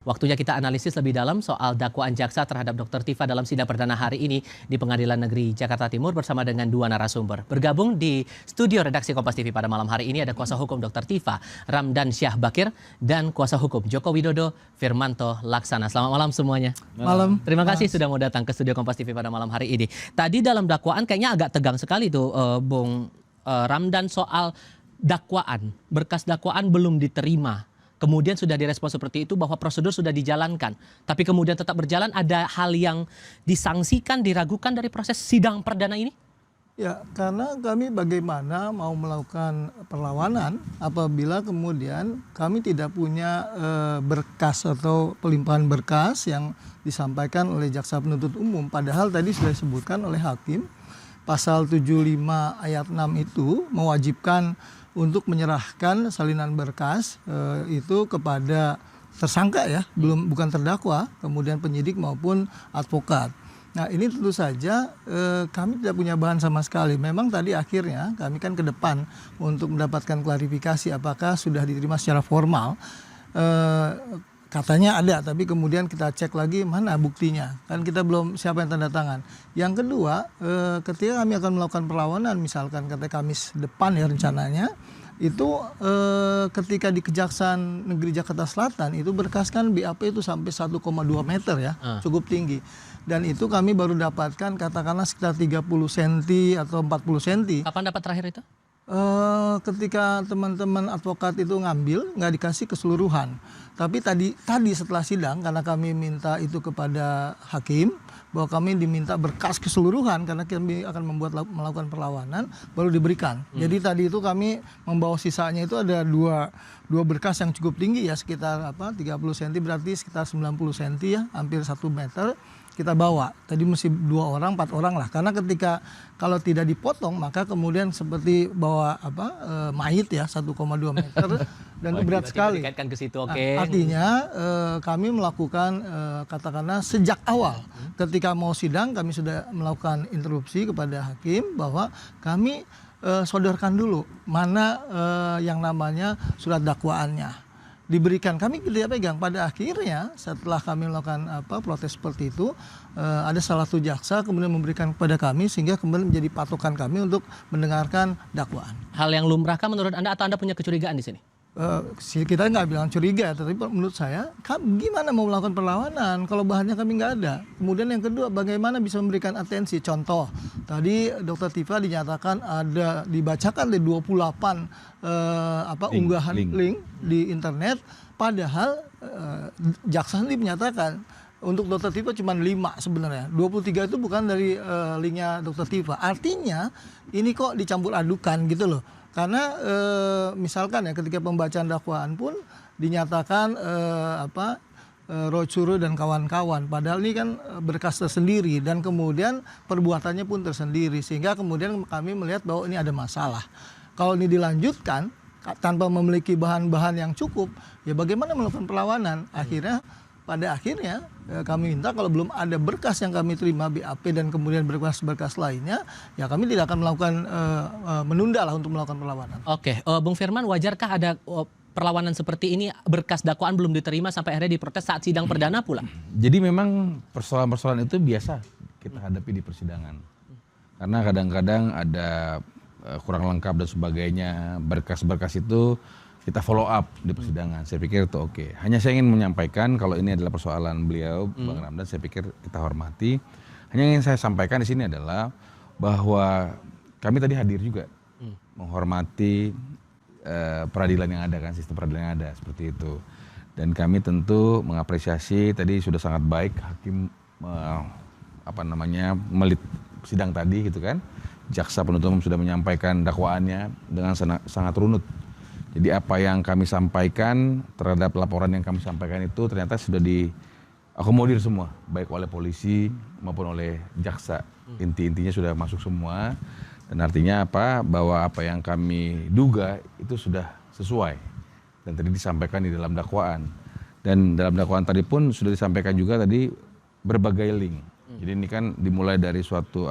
Waktunya kita analisis lebih dalam soal dakwaan jaksa terhadap Dr. Tifa dalam sidang perdana hari ini di Pengadilan Negeri Jakarta Timur bersama dengan dua narasumber. Bergabung di studio redaksi Kompas TV pada malam hari ini ada kuasa hukum Dr. Tifa, Ramdan Syah Bakir, dan kuasa hukum Joko Widodo, Firmanto Laksana. Selamat malam semuanya. Malam. Terima kasih sudah mau datang ke studio Kompas TV pada malam hari ini. Tadi dalam dakwaan kayaknya agak tegang sekali tuh Bung Ramdan soal dakwaan, berkas dakwaan belum diterima. Kemudian sudah direspon seperti itu bahwa prosedur sudah dijalankan. Tapi kemudian tetap berjalan, ada hal yang disangsikan, diragukan dari proses sidang perdana ini? Ya, karena kami bagaimana mau melakukan perlawanan apabila kemudian kami tidak punya berkas atau pelimpahan berkas yang disampaikan oleh jaksa penuntut umum. Padahal tadi sudah disebutkan oleh hakim, pasal 75 ayat 6 itu mewajibkan untuk menyerahkan salinan berkas itu kepada tersangka ya, bukan terdakwa, kemudian penyidik maupun advokat. Nah ini tentu saja kami tidak punya bahan sama sekali. Memang tadi akhirnya kami kan ke depan untuk mendapatkan klarifikasi apakah sudah diterima secara formal. Katanya ada, tapi kemudian kita cek lagi mana buktinya. Kan kita belum siapa yang tanda tangan. Yang kedua, ketika kami akan melakukan perlawanan, misalkan kata Kamis depan ya rencananya, itu ketika di Kejaksaan Negeri Jakarta Selatan itu berkaskan BAP itu sampai 1,2 meter ya, cukup tinggi. Dan itu kami baru dapatkan katakanlah sekitar 30 cm atau 40 cm. Kapan dapat terakhir itu? Ketika teman-teman advokat itu ngambil, nggak dikasih keseluruhan. Tapi tadi setelah sidang, karena kami minta itu kepada hakim, bahwa kami diminta berkas keseluruhan karena kami akan melakukan perlawanan, baru diberikan. Jadi tadi itu kami membawa sisanya itu ada dua berkas yang cukup tinggi ya, sekitar 30 cm berarti sekitar 90 cm ya, hampir 1 meter. Kita bawa, tadi mesti 2 orang, 4 orang lah, karena ketika kalau tidak dipotong maka kemudian seperti bawa mayit ya 1,2 meter dan itu berat sekali. Ke situ, artinya kami melakukan katakanlah sejak awal ketika mau sidang kami sudah melakukan interupsi kepada hakim bahwa kami sodorkan dulu mana yang namanya surat dakwaannya. Diberikan, kami tidak pegang. Pada akhirnya setelah kami melakukan protes seperti itu, ada salah satu jaksa kemudian memberikan kepada kami sehingga kemudian menjadi patokan kami untuk mendengarkan dakwaan. Hal yang lumrahkah menurut Anda atau Anda punya kecurigaan di sini? Kita nggak bilang curiga, tapi menurut saya gimana mau melakukan perlawanan kalau bahannya kami nggak ada. Kemudian yang kedua, bagaimana bisa memberikan atensi. Contoh, tadi Dr. Tifa dinyatakan ada dibacakan di 28 unggahan link di internet, padahal jaksa sendiri menyatakan untuk Dr. Tifa cuma 5 sebenarnya. 23 itu bukan dari linknya Dr. Tifa. Artinya ini kok dicampur adukan gitu loh. Karena misalkan ya ketika pembacaan dakwaan pun dinyatakan Rochuru dan kawan-kawan. Padahal ini kan berkas tersendiri dan kemudian perbuatannya pun tersendiri. Sehingga kemudian kami melihat bahwa ini ada masalah. Kalau ini dilanjutkan tanpa memiliki bahan-bahan yang cukup, ya bagaimana melakukan perlawanan? Pada akhirnya kami minta kalau belum ada berkas yang kami terima BAP dan kemudian berkas-berkas lainnya, ya kami tidak akan melakukan menunda lah untuk melakukan perlawanan. Oke, Bung Firman, wajarkah ada perlawanan seperti ini, berkas dakwaan belum diterima sampai akhirnya diprotes saat sidang perdana pula? Jadi memang persoalan-persoalan itu biasa kita hadapi di persidangan. Karena kadang-kadang ada kurang lengkap dan sebagainya, berkas-berkas itu kita follow up di persidangan. Saya pikir itu oke. Hanya saya ingin menyampaikan kalau ini adalah persoalan beliau, Bang Ramdan, saya pikir kita hormati. Hanya yang ingin saya sampaikan di sini adalah bahwa kami tadi hadir juga menghormati peradilan yang ada kan, sistem peradilan yang ada seperti itu. Dan kami tentu mengapresiasi tadi sudah sangat baik hakim melit sidang tadi gitu kan. Jaksa penuntut umum sudah menyampaikan dakwaannya dengan sangat runut. Jadi apa yang kami sampaikan terhadap laporan yang kami sampaikan itu ternyata sudah diakomodir semua, baik oleh polisi maupun oleh jaksa. Inti-intinya sudah masuk semua dan artinya bahwa apa yang kami duga itu sudah sesuai dan tadi disampaikan di dalam dakwaan. Dan dalam dakwaan tadi pun sudah disampaikan juga tadi berbagai link. Jadi ini kan dimulai dari suatu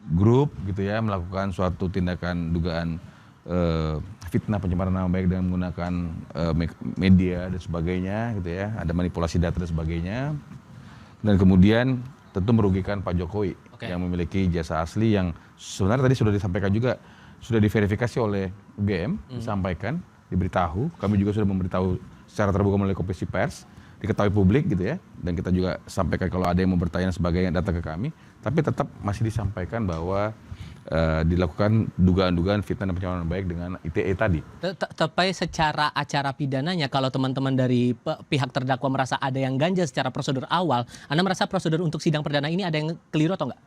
grup gitu ya, melakukan suatu tindakan dugaan fitnah pencemaran nama baik dengan menggunakan media dan sebagainya gitu ya, ada manipulasi data dan sebagainya. Dan kemudian tentu merugikan Pak Jokowi yang memiliki jasa asli yang sebenarnya tadi sudah disampaikan juga, sudah diverifikasi oleh UGM, disampaikan, diberitahu, kami juga sudah memberitahu secara terbuka melalui konferensi pers, diketahui publik gitu ya, dan kita juga sampaikan kalau ada yang mau bertanya sebagainya datang ke kami, tapi tetap masih disampaikan bahwa dilakukan dugaan-dugaan fitnah dan pencemaran nama baik dengan ITE tadi. Tapi secara acara pidananya, kalau teman-teman dari pihak terdakwa merasa ada yang ganjil secara prosedur awal, Anda merasa prosedur untuk sidang perdana ini ada yang keliru atau enggak?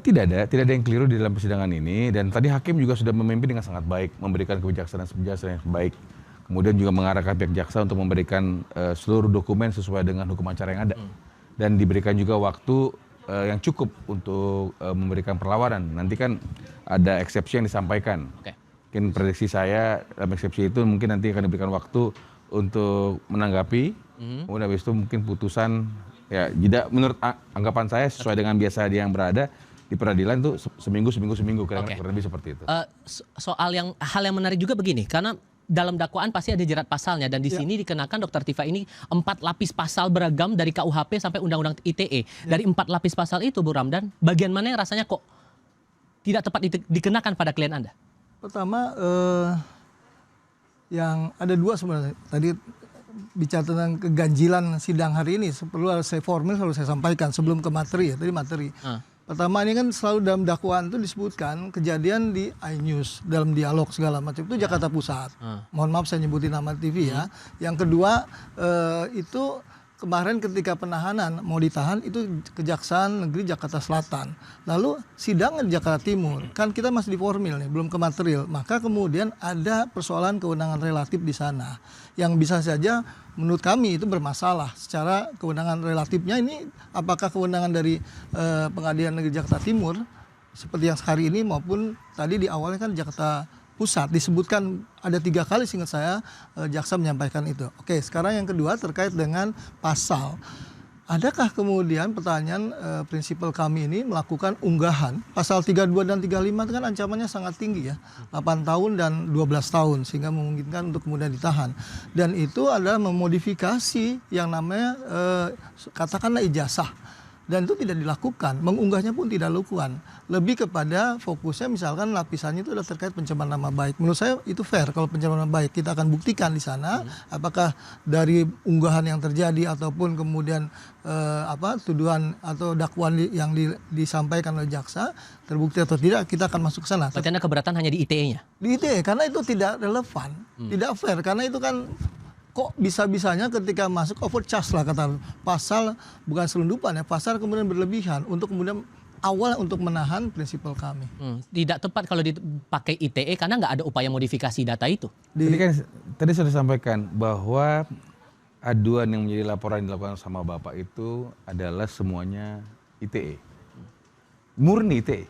Tidak ada yang keliru di dalam persidangan ini, dan tadi hakim juga sudah memimpin dengan sangat baik, memberikan kebijaksanaan yang baik, kemudian juga mengarahkan pihak jaksa untuk memberikan seluruh dokumen sesuai dengan hukum acara yang ada, dan diberikan juga waktu yang cukup untuk memberikan perlawanan. Nanti kan ada eksepsi yang disampaikan. Mungkin prediksi saya dalam eksepsi itu mungkin nanti akan diberikan waktu untuk menanggapi. Kemudian habis itu mungkin putusan ya tidak menurut anggapan saya sesuai dengan biasa dia yang berada di peradilan itu seminggu kurang lebih seperti itu. Soal hal yang menarik juga begini, karena dalam dakwaan pasti ada jerat pasalnya, dan di sini dikenakan Dr. Tifa ini 4 lapis pasal beragam dari KUHP sampai Undang-Undang ITE. Dari 4 lapis pasal itu, Bu Ramdan, bagian mana yang rasanya kok tidak tepat dikenakan pada klien Anda? Pertama, yang ada 2 sebenarnya. Tadi bicara tentang keganjilan sidang hari ini, perlu saya formil, selalu saya sampaikan sebelum ke materi ya. Tadi materi. Pertama, ini kan selalu dalam dakwaan itu disebutkan kejadian di iNews dalam dialog segala macam itu Jakarta Pusat. Mohon maaf saya nyebutin nama TV ya. Yang kedua itu kemarin ketika penahanan mau ditahan itu Kejaksaan Negeri Jakarta Selatan. Lalu sidang di Jakarta Timur. Kan kita masih di formil nih, belum ke material. Maka kemudian ada persoalan kewenangan relatif di sana yang bisa saja menurut kami itu bermasalah secara kewenangan relatifnya. Ini apakah kewenangan dari Pengadilan Negeri Jakarta Timur seperti yang hari ini maupun tadi di awalnya kan Jakarta Pusat disebutkan ada 3 kali seingat saya jaksa menyampaikan itu. Oke, sekarang yang kedua terkait dengan pasal. Adakah kemudian pertanyaan prinsipal kami ini melakukan unggahan pasal 32 dan 35 itu kan ancamannya sangat tinggi ya, 8 tahun dan 12 tahun sehingga memungkinkan untuk kemudian ditahan. Dan itu adalah memodifikasi yang namanya katakanlah ijazah. Dan itu tidak dilakukan, mengunggahnya pun tidak dilakukan. Lebih kepada fokusnya misalkan lapisannya itu adalah terkait pencemaran nama baik. Menurut saya itu fair kalau pencemaran nama baik. Kita akan buktikan di sana apakah dari unggahan yang terjadi ataupun kemudian tuduhan atau dakwaan yang disampaikan oleh jaksa terbukti atau tidak, kita akan masuk ke sana. Berarti Anda keberatan hanya di ITE-nya? Di ITE, karena itu tidak relevan, tidak fair, karena itu kan kok bisa-bisanya ketika masuk overcharge lah kata pasal, bukan selundupan ya, pasal kemudian berlebihan untuk kemudian awal untuk menahan prinsipal kami. Tidak tepat kalau dipakai ITE karena nggak ada upaya modifikasi data itu. Tadi sudah disampaikan bahwa aduan yang menjadi laporan yang dilakukan sama Bapak itu adalah semuanya ITE. Murni ITE.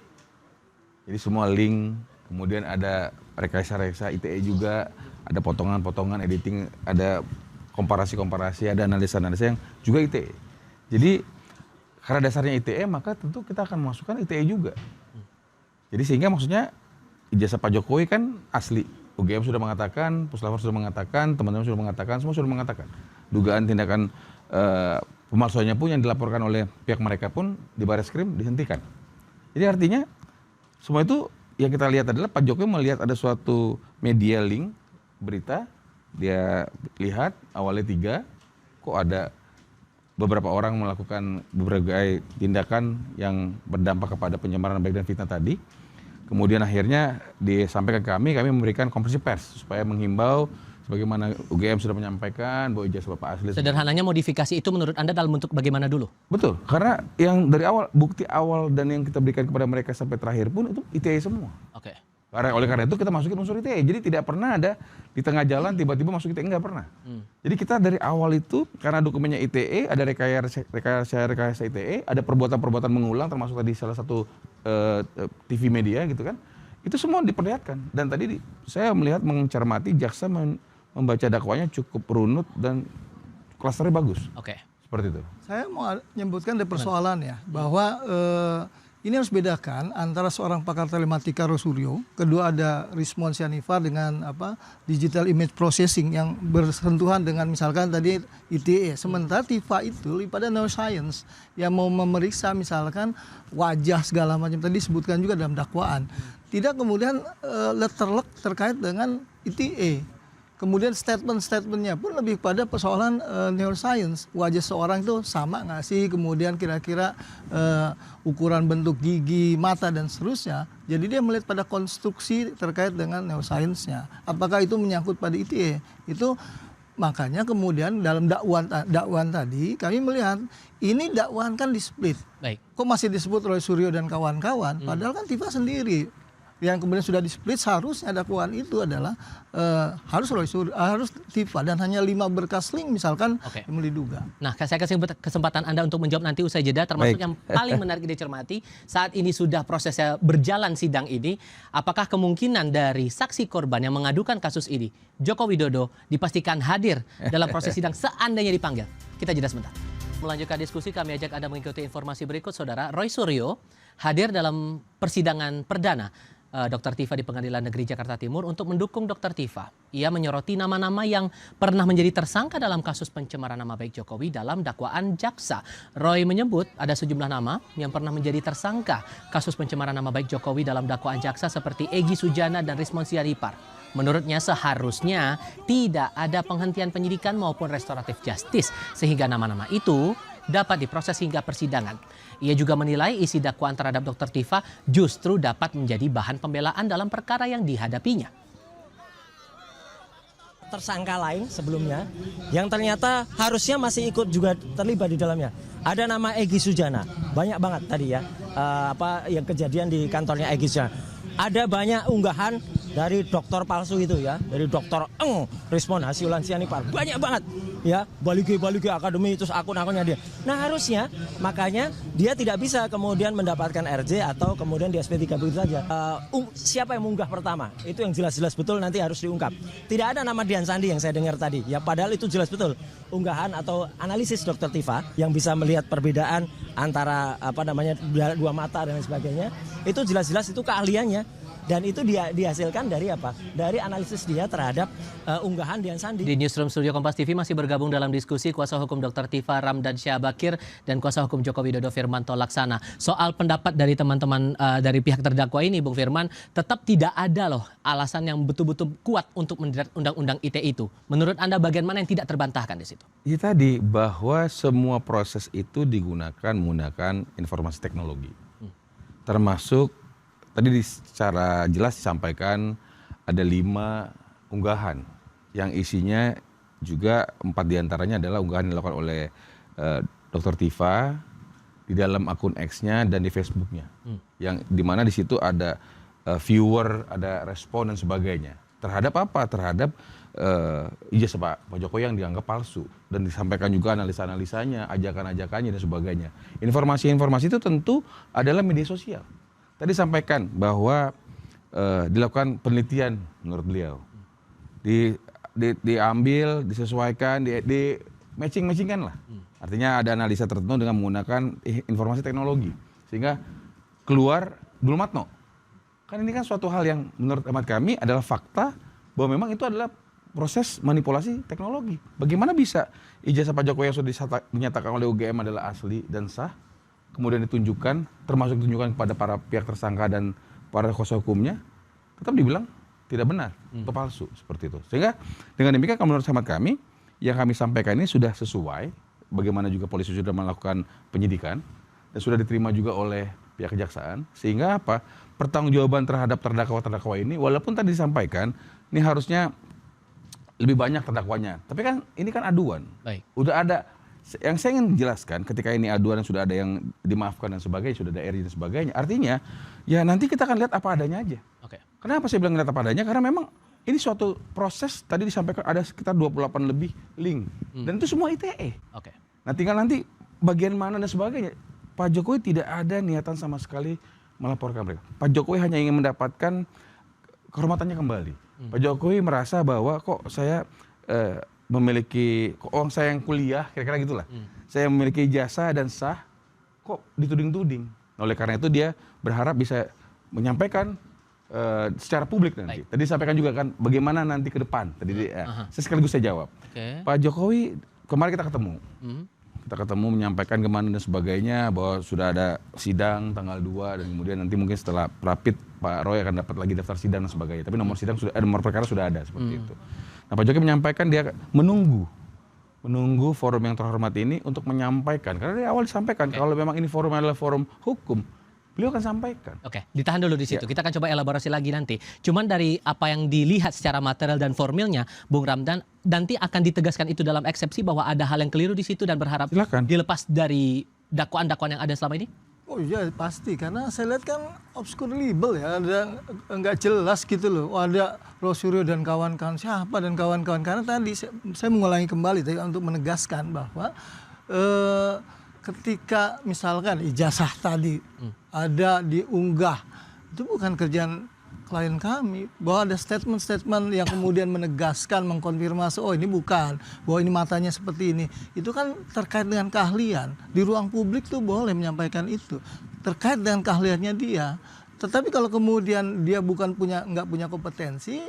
Jadi semua link, kemudian ada rekayasa-rekayasa ITE juga, ada potongan-potongan editing, ada komparasi-komparasi, ada analisa-analisa yang juga ITE. Jadi karena dasarnya ITE maka tentu kita akan memasukkan ITE juga. Jadi sehingga maksudnya ijazah Pak Jokowi kan asli. UGM sudah mengatakan, Puslapor sudah mengatakan, teman-teman sudah mengatakan, semua sudah mengatakan. Dugaan tindakan pemalsuannya pun yang dilaporkan oleh pihak mereka pun di Barreskrim dihentikan. Jadi artinya semua itu yang kita lihat adalah Pak Jokowi melihat ada suatu media link berita, dia lihat awalnya 3, kok ada beberapa orang melakukan berbagai tindakan yang berdampak kepada pencemaran baik dan fitnah tadi. Kemudian akhirnya disampaikan ke kami memberikan konferensi pers supaya menghimbau sebagaimana UGM sudah menyampaikan bahwa ijazah Bapak asli. Sederhananya modifikasi itu menurut Anda dalam bentuk bagaimana dulu? Betul, karena yang dari awal, bukti awal dan yang kita berikan kepada mereka sampai terakhir pun itu ITE semua. Oke. Oleh karena itu kita masukin unsur ITE. Jadi tidak pernah ada di tengah jalan tiba-tiba masuk ITE, enggak pernah. Jadi kita dari awal itu karena dokumennya ITE, ada rekayasa ITE, ada perbuatan-perbuatan mengulang termasuk tadi salah satu TV media gitu kan. Itu semua diperlihatkan. Dan tadi saya melihat mencermati jaksa membaca dakwanya cukup runut dan klasternya bagus. Oke. Seperti itu. Saya mau menyebutkan ada persoalan ya bahwa ini harus bedakan antara seorang pakar telematika Rosuryo, kedua ada Rismon Sianifar dengan digital image processing yang bersentuhan dengan misalkan tadi ITE. Sementara Tifa itu lebih pada neuroscience yang mau memeriksa misalkan wajah segala macam tadi disebutkan juga dalam dakwaan. Tidak kemudian letterlek terkait dengan ITE. Kemudian statement-statementnya pun lebih pada persoalan neuroscience. Wajah seorang itu sama nggak sih? Kemudian kira-kira ukuran bentuk gigi, mata, dan seterusnya. Jadi dia melihat pada konstruksi terkait dengan neuroscience-nya. Apakah itu menyangkut pada ITE? Itu makanya kemudian dalam dakwaan tadi kami melihat ini dakwaan kan di-split. Baik. Kok masih disebut Roy Suryo dan kawan-kawan? Padahal kan Tifa sendiri yang kemudian sudah di-split, seharusnya dakwaan itu adalah harus Tifa dan hanya 5 berkas link misalkan yang diduga. Nah, saya kasih kesempatan Anda untuk menjawab nanti usai jeda, termasuk yang paling menarik dicermati saat ini sudah prosesnya berjalan sidang ini, apakah kemungkinan dari saksi korban yang mengadukan kasus ini, Joko Widodo, dipastikan hadir dalam proses sidang seandainya dipanggil? Kita jeda sebentar. Melanjutkan diskusi, kami ajak Anda mengikuti informasi berikut, Saudara. Roy Suryo hadir dalam persidangan perdana Dr. Tifa di Pengadilan Negeri Jakarta Timur untuk mendukung Dr. Tifa. Ia menyoroti nama-nama yang pernah menjadi tersangka dalam kasus pencemaran nama baik Jokowi dalam dakwaan jaksa. Roy menyebut ada sejumlah nama yang pernah menjadi tersangka kasus pencemaran nama baik Jokowi dalam dakwaan jaksa seperti Egy Sujana dan Rismon Sianipar. Menurutnya seharusnya tidak ada penghentian penyidikan maupun restoratif justice sehingga nama-nama itu dapat diproses hingga persidangan. Ia juga menilai isi dakwaan terhadap Dr. Tifa justru dapat menjadi bahan pembelaan dalam perkara yang dihadapinya. Tersangka lain sebelumnya yang ternyata harusnya masih ikut juga terlibat di dalamnya. Ada nama Egy Sujana, banyak banget tadi ya yang kejadian di kantornya Egy Sujana. Ada banyak unggahan dari dokter palsu itu ya, dari dokter Rismon Hasiulan Sianipar, banyak banget ya, balik akademi terus akun-akunnya dia. Nah harusnya makanya dia tidak bisa kemudian mendapatkan RJ atau kemudian di SP3 begitu saja. Siapa yang mengunggah pertama? Itu yang jelas-jelas betul nanti harus diungkap. Tidak ada nama Dian Sandi yang saya dengar tadi. Ya padahal itu jelas betul unggahan atau analisis Dr. Tifa yang bisa melihat perbedaan antara dua mata dan sebagainya. Itu jelas-jelas itu keahliannya. Dan itu dia dihasilkan dari apa? Dari analisis dia terhadap unggahan Dian Sandi. Di Newsroom Studio Kompas TV masih bergabung dalam diskusi kuasa hukum Dr. Tifa Ramdan Syah Bakir dan kuasa hukum Joko Widodo Firmanto Laksana. Soal pendapat dari teman-teman dari pihak terdakwa ini, Bung Firman, tetap tidak ada loh alasan yang betul-betul kuat untuk menjerat undang-undang ITE itu. Menurut Anda bagian mana yang tidak terbantahkan di situ? Ya tadi bahwa semua proses itu menggunakan informasi teknologi. Termasuk tadi secara jelas disampaikan ada 5 unggahan yang isinya juga 4 diantaranya adalah unggahan yang dilakukan oleh Dr. Tifa di dalam akun X-nya dan di Facebook-nya. Yang dimana di situ ada viewer, ada respon dan sebagainya. Terhadap apa? Terhadap ijazah Pak Jokowi yang dianggap palsu. Dan disampaikan juga analisa-analisanya, ajakan-ajakannya dan sebagainya. Informasi-informasi itu tentu adalah media sosial. Tadi sampaikan bahwa dilakukan penelitian menurut beliau, diambil, disesuaikan, di matching-matchingkan lah. Artinya ada analisa tertentu dengan menggunakan informasi teknologi sehingga keluar Bulu Matno. Kan ini kan suatu hal yang menurut hemat kami adalah fakta bahwa memang itu adalah proses manipulasi teknologi. Bagaimana bisa ijazah Pak Jokowi yang sudah dinyatakan oleh UGM adalah asli dan sah, kemudian ditunjukkan, termasuk ditunjukkan kepada para pihak tersangka dan para kuasa hukumnya, tetap dibilang tidak benar atau palsu seperti itu. Sehingga dengan demikian menurut hemat kami, yang kami sampaikan ini sudah sesuai, bagaimana juga polisi sudah melakukan penyidikan, dan sudah diterima juga oleh pihak kejaksaan, sehingga apa? Pertanggungjawaban terhadap terdakwa-terdakwa ini, walaupun tadi disampaikan, ini harusnya lebih banyak terdakwanya. Tapi kan ini kan aduan. Baik. Udah ada. Yang saya ingin jelaskan ketika ini aduan dan sudah ada yang dimaafkan dan sebagainya, sudah ada RJ dan sebagainya, artinya ya nanti kita akan lihat apa adanya aja. Oke. Kenapa saya bilang lihat apa adanya? Karena memang ini suatu proses, tadi disampaikan ada sekitar 28 lebih link. Dan itu semua ITE. Oke. Nah tinggal nanti bagian mana dan sebagainya. Pak Jokowi tidak ada niatan sama sekali melaporkan mereka. Pak Jokowi hanya ingin mendapatkan kehormatannya kembali. Pak Jokowi merasa bahwa kok saya memiliki orang saya yang kuliah, kira-kira gitulah. Saya memiliki ijazah dan sah, kok dituding-tuding. Oleh karena itu dia berharap bisa menyampaikan secara publik nanti. Tadi disampaikan juga kan bagaimana nanti ke depan. Tadi sekaligus saya jawab. Pak Jokowi kemarin kita ketemu. Kita ketemu menyampaikan kemana dan sebagainya bahwa sudah ada sidang tanggal 2 dan kemudian nanti mungkin setelah rapid Pak Roy akan dapat lagi daftar sidang dan sebagainya. Tapi nomor sidang sudah nomor perkara sudah ada seperti itu. Nah, Pak Jokowi menyampaikan dia menunggu forum yang terhormat ini untuk menyampaikan karena dari awal disampaikan kalau memang ini forum adalah forum hukum, beliau akan sampaikan. Oke, ditahan dulu di situ. Kita akan coba elaborasi lagi nanti. Cuman dari apa yang dilihat secara material dan formilnya, Bung Ramdan, nanti akan ditegaskan itu dalam eksepsi bahwa ada hal yang keliru di situ dan berharap dilepas dari dakwaan-dakwaan yang ada selama ini? Oh iya pasti, karena saya lihat kan obscure libel ya, ada nggak jelas gitu loh. Oh, ada Rosuryo dan kawan-kawan, siapa dan kawan-kawan. Karena tadi saya mengulangi kembali tadi untuk menegaskan bahwa ketika misalkan ijazah tadi ada diunggah, itu bukan kerjaan klien kami. Bahwa ada statement-statement yang kemudian menegaskan, mengkonfirmasi, oh ini bukan, bahwa ini matanya seperti ini. Itu kan terkait dengan keahlian. Di ruang publik tuh boleh menyampaikan itu. Terkait dengan keahliannya dia. Tetapi kalau kemudian dia nggak punya kompetensi,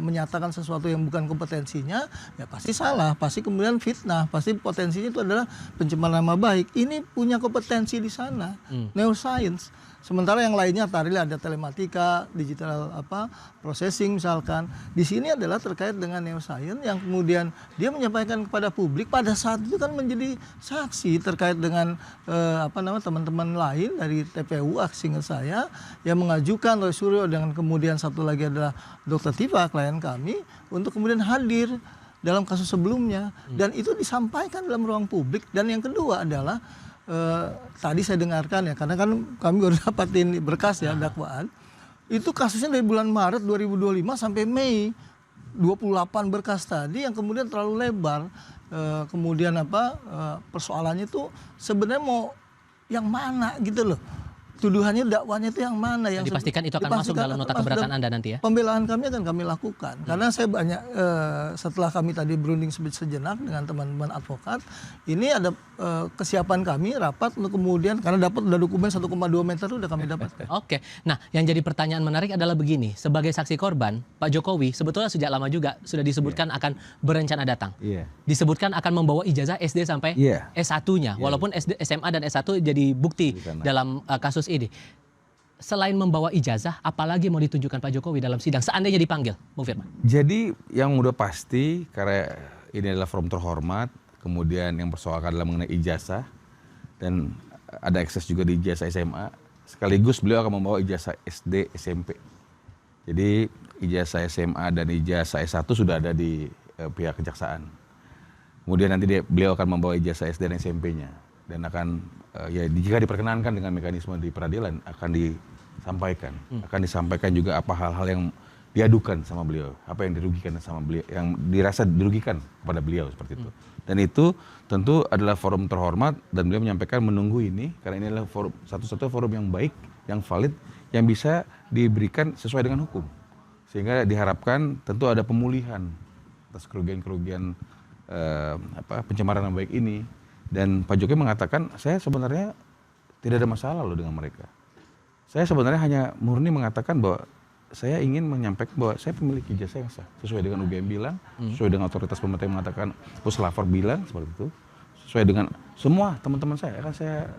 menyatakan sesuatu yang bukan kompetensinya, ya pasti salah, pasti kemudian fitnah, pasti potensinya itu adalah pencemaran nama baik. Ini punya kompetensi di sana, neuroscience. Sementara yang lainnya tadi ada telematika, digital processing misalkan. Di sini adalah terkait dengan neuroscience yang kemudian dia menyampaikan kepada publik pada saat itu kan menjadi saksi terkait dengan teman-teman lain dari TPU, seingat saya, yang mengajukan Roy Suryo dengan kemudian satu lagi adalah Dr. Tifa, klien kami, untuk kemudian hadir dalam kasus sebelumnya. Dan itu disampaikan dalam ruang publik. Dan yang kedua adalah tadi saya dengarkan ya, karena kan kami baru dapatin berkas ya dakwaan. Itu kasusnya dari bulan Maret 2025 sampai Mei 28 berkas tadi yang kemudian terlalu lebar. Kemudian persoalannya itu sebenarnya mau yang mana gitu loh. Tuduhannya, dakwanya itu yang mana yang dipastikan itu akan masuk dalam nota keberatan Anda nanti ya? Pembelaan kami akan kami lakukan. Karena saya banyak setelah kami tadi berunding sejenak dengan teman-teman advokat, ini ada kesiapan kami rapat untuk kemudian karena dapat udah dokumen 1,2 meter udah kami dapat. Oke. Nah, yang jadi pertanyaan menarik adalah begini, sebagai saksi korban, Pak Jokowi sebetulnya sejak lama juga sudah disebutkan akan berencana datang. Disebutkan akan membawa ijazah SD sampai S1-nya, walaupun SMA dan S1 jadi bukti dalam kasus ini. Selain membawa ijazah, apalagi mau ditunjukkan Pak Jokowi dalam sidang seandainya dipanggil, Bung Firman? Jadi yang udah pasti karena ini adalah forum terhormat, kemudian yang persoalkan adalah mengenai ijazah dan ada akses juga di ijazah SMA. Sekaligus beliau akan membawa ijazah SD, SMP. Jadi ijazah SMA dan ijazah S1 sudah ada di pihak kejaksaan. Kemudian nanti beliau akan membawa ijazah SD dan SMP-nya dan akan jika diperkenankan dengan mekanisme di peradilan akan disampaikan juga apa hal-hal yang diadukan sama beliau, apa yang dirugikan sama beliau, yang dirasa dirugikan kepada beliau seperti itu. Dan itu tentu adalah forum terhormat dan beliau menyampaikan menunggu ini karena ini adalah forum, satu-satunya forum yang baik, yang valid, yang bisa diberikan sesuai dengan hukum. Sehingga diharapkan tentu ada pemulihan atas kerugian-kerugian pencemaran nama baik ini. Dan Pak Jokowi mengatakan, saya sebenarnya tidak ada masalah loh dengan mereka. Saya sebenarnya hanya murni mengatakan bahwa saya ingin menyampaikan bahwa saya pemilik ijazah yang sah. Sesuai dengan UGM bilang, sesuai dengan otoritas pemerintah yang mengatakan, Puslapor bilang seperti itu. Sesuai dengan semua teman-teman saya akan saya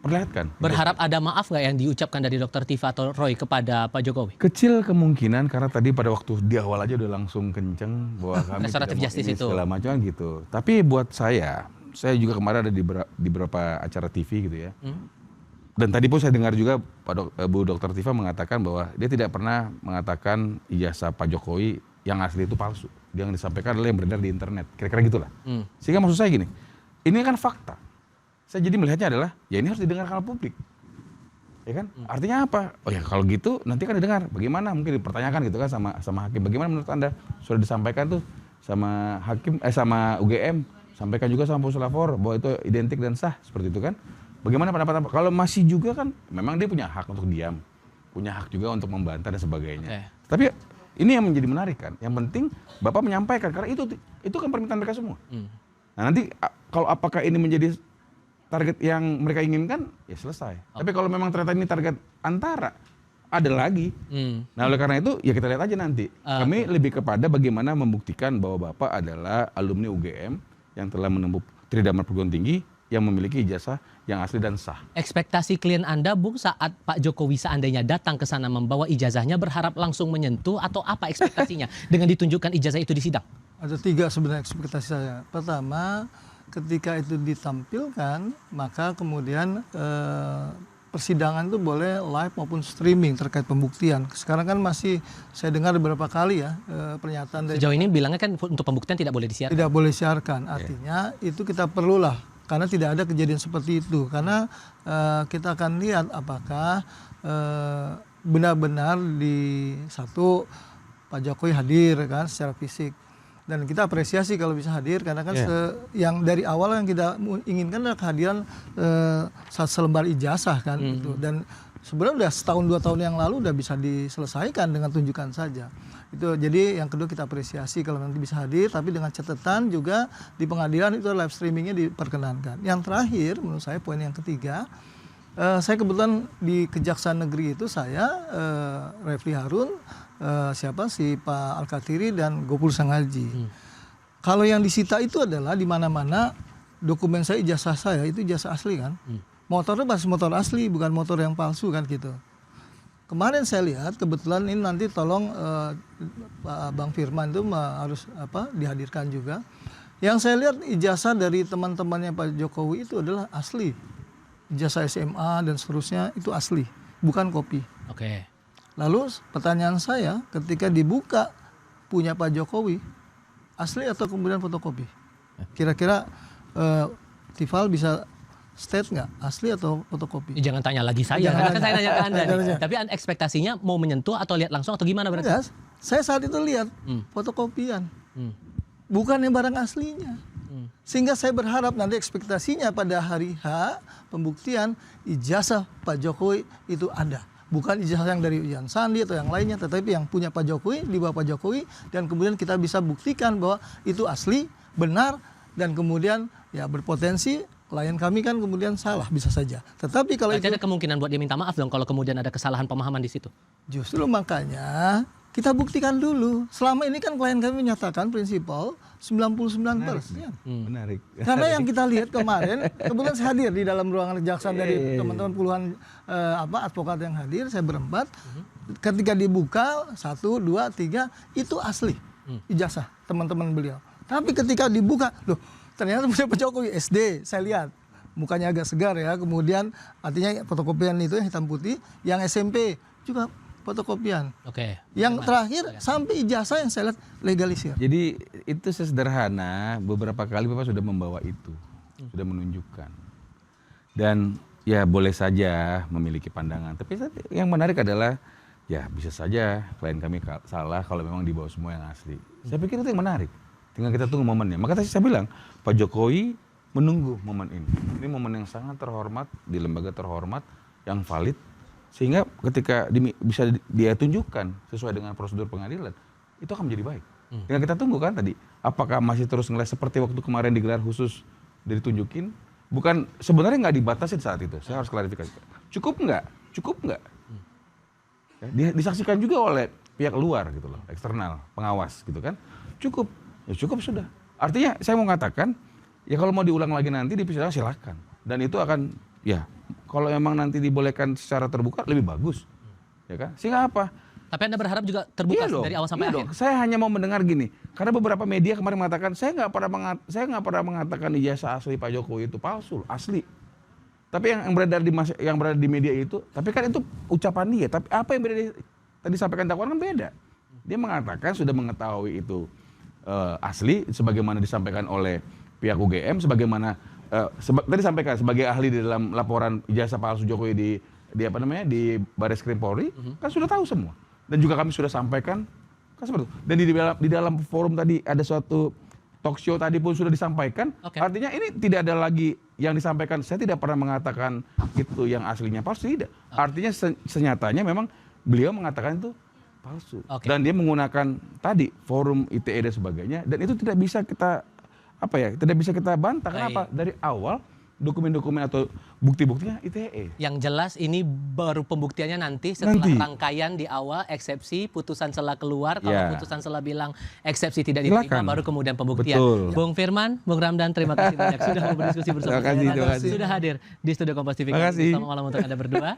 perlihatkan. Berharap ada maaf nggak yang diucapkan dari Dr. Tifa atau Roy kepada Pak Jokowi? Kecil kemungkinan karena tadi pada waktu di awal aja udah langsung kenceng bahwa kami restoratif justice itu segala macam gitu. Tapi buat saya juga kemarin ada di beberapa acara TV gitu ya. Dan tadi pun saya dengar juga Bu Dr. Tifa mengatakan bahwa dia tidak pernah mengatakan ijazah Pak Jokowi yang asli itu palsu. Dia yang disampaikan adalah yang beredar di internet. Kira-kira gitulah. Sehingga maksud saya gini, ini kan fakta. Saya jadi melihatnya adalah, ya ini harus didengarkan oleh publik. Ya kan? Artinya apa? Oh ya kalau gitu nanti kan didengar. Bagaimana? Mungkin dipertanyakan gitu kan sama hakim. Bagaimana menurut Anda? Sudah disampaikan tuh sama hakim, sama UGM. Sampaikan juga sama Puslapor bahwa itu identik dan sah. Seperti itu kan. Bagaimana pendapat Anda? Kalau masih juga kan memang dia punya hak untuk diam. Punya hak juga untuk membantah dan sebagainya. Tapi ini yang menjadi menarik kan. Yang penting Bapak menyampaikan. Karena itu kan permintaan mereka semua. Nah nanti kalau apakah ini menjadi target yang mereka inginkan, ya selesai. Tapi kalau memang ternyata ini target antara, ada lagi. Nah oleh karena itu ya kita lihat aja nanti. Kami lebih kepada bagaimana membuktikan bahwa Bapak adalah alumni UGM yang telah menempuh tridharma perguruan tinggi yang memiliki ijazah yang asli dan sah. Ekspektasi klien Anda, Bung, saat Pak Jokowi seandainya datang ke sana membawa ijazahnya, berharap langsung menyentuh atau apa ekspektasinya dengan ditunjukkan ijazah itu di sidang? Ada 3 sebenarnya ekspektasi saya. Pertama, ketika itu ditampilkan, maka kemudian persidangan itu boleh live maupun streaming terkait pembuktian. Sekarang kan masih saya dengar beberapa kali ya pernyataan dari Sejauh ini bilangnya kan untuk pembuktian tidak boleh disiarkan. tidak boleh siarkan. Artinya itu kita perlulah karena tidak ada kejadian seperti itu. Karena kita akan lihat apakah benar-benar di satu Pak Jokowi hadir kan secara fisik. Dan kita apresiasi kalau bisa hadir karena kan yang dari awal yang kita inginkan adalah kehadiran selembar ijazah kan gitu. Dan sebenarnya udah setahun 2 tahun yang lalu udah bisa diselesaikan dengan tunjukkan saja. Itu jadi yang kedua kita apresiasi kalau nanti bisa hadir, tapi dengan catatan juga di pengadilan itu live streamingnya diperkenankan. Yang terakhir menurut saya poin yang ketiga, saya kebetulan di Kejaksaan Negeri itu saya Refli Harun, si Pak Al-Katiri dan Gopul Sangaji. Kalau yang disita itu adalah di mana-mana dokumen saya, ijazah saya itu ijazah asli kan. Motornya masih motor asli, bukan motor yang palsu kan gitu. Kemarin saya lihat kebetulan ini nanti tolong Pak Bang Firman itu harus dihadirkan juga. Yang saya lihat ijazah dari teman-temannya Pak Jokowi itu adalah asli. Ijazah SMA dan seterusnya itu asli, bukan kopi. Oke. Lalu pertanyaan saya ketika dibuka punya Pak Jokowi, asli atau kemudian fotokopi? Kira-kira Tifal bisa state nggak asli atau fotokopi? Jangan tanya lagi saya, karena kan saya nanya ke Anda nih. Tapi ekspektasinya mau menyentuh atau lihat langsung atau gimana berarti? Enggak, saya saat itu lihat fotokopian, bukannya barang aslinya. Sehingga saya berharap nanti ekspektasinya pada hari H pembuktian ijazah Pak Jokowi itu ada. Bukan ijazah yang dari Ujian Sandi atau yang lainnya, tetapi yang punya Pak Jokowi, di bawah Pak Jokowi, dan kemudian kita bisa buktikan bahwa itu asli, benar, dan kemudian ya berpotensi klien kami kan kemudian salah bisa saja. Tetapi kalau Berarti ada kemungkinan buat dia minta maaf dong kalau kemudian ada kesalahan pemahaman di situ. Justru makanya kita buktikan dulu. Selama ini kan klien kami menyatakan prinsipal 99%. Menarik. Karena yang kita lihat kemarin, kebetulan saya hadir di dalam ruangan kejaksaan dari teman-teman puluhan advokat yang hadir, saya berempat. Ketika dibuka 1, 2, 3 itu asli ijazah teman-teman beliau. Tapi ketika dibuka, loh ternyata punya Pak Jokowi SD, saya lihat mukanya agak segar ya. Kemudian artinya fotokopian itu yang hitam putih, yang SMP juga fotokopian. Oke. Yang terakhir sampai ijazah yang saya lihat legalisir. Jadi itu sesederhana, beberapa kali Bapak sudah membawa itu, sudah menunjukkan. Dan ya boleh saja memiliki pandangan, tapi yang menarik adalah ya bisa saja klien kami salah kalau memang dibawa semua yang asli. Saya pikir itu yang menarik. Tinggal kita tunggu momennya. Maka tadi saya bilang, Pak Jokowi menunggu momen ini. Ini momen yang sangat terhormat di lembaga terhormat yang valid. Sehingga ketika bisa dia tunjukkan sesuai dengan prosedur pengadilan, itu akan menjadi baik. Tinggal kita tunggu kan tadi, apakah masih terus ngeles seperti waktu kemarin digelar khusus ditunjukin? Bukan, sebenarnya nggak dibatasin saat itu, saya harus klarifikasi. Cukup nggak? Cukup nggak? Ya, disaksikan juga oleh pihak luar gitu loh, eksternal, pengawas gitu kan. Cukup, ya cukup sudah. Artinya saya mau mengatakan, ya kalau mau diulang lagi nanti di persidangan silakan. Dan itu akan, ya kalau memang nanti dibolehkan secara terbuka lebih bagus, ya kan? Sehingga apa? Tapi Anda berharap juga terbuka dari awal sampai akhir? Saya hanya mau mendengar gini, karena beberapa media kemarin mengatakan saya nggak pernah mengatakan ijazah asli Pak Jokowi itu palsu, asli. Tapi yang berada di media itu, tapi kan itu ucapan dia. Tapi apa yang tadi sampaikan dakwaan kan beda. Dia mengatakan sudah mengetahui itu asli, sebagaimana disampaikan oleh pihak UGM, sebagaimana tadi sampaikan sebagai ahli di dalam laporan ijazah palsu Jokowi di Bareskrim Polri, kan sudah tahu semua. Dan juga kami sudah sampaikan kan seperti itu. Dan di dalam forum tadi ada suatu talk show tadi pun sudah disampaikan. Artinya ini tidak ada lagi yang disampaikan. Saya tidak pernah mengatakan itu yang aslinya palsu, tidak. Artinya senyatanya memang beliau mengatakan itu palsu. Dan dia menggunakan tadi forum ITE dan sebagainya. Dan itu tidak bisa kita bantah. Kenapa? Dari awal dokumen-dokumen atau bukti-buktinya ITE. Yang jelas ini baru pembuktiannya nanti setelah rangkaian di awal eksepsi, putusan selah keluar, kalau putusan selah bilang eksepsi tidak diterima, baru kemudian pembuktian. Betul. Bung Firman, Bung Ramdan, terima kasih banyak sudah berdiskusi bersama Terima kasih. sudah hadir di Studio Kompas TV. Selamat malam untuk Anda berdua.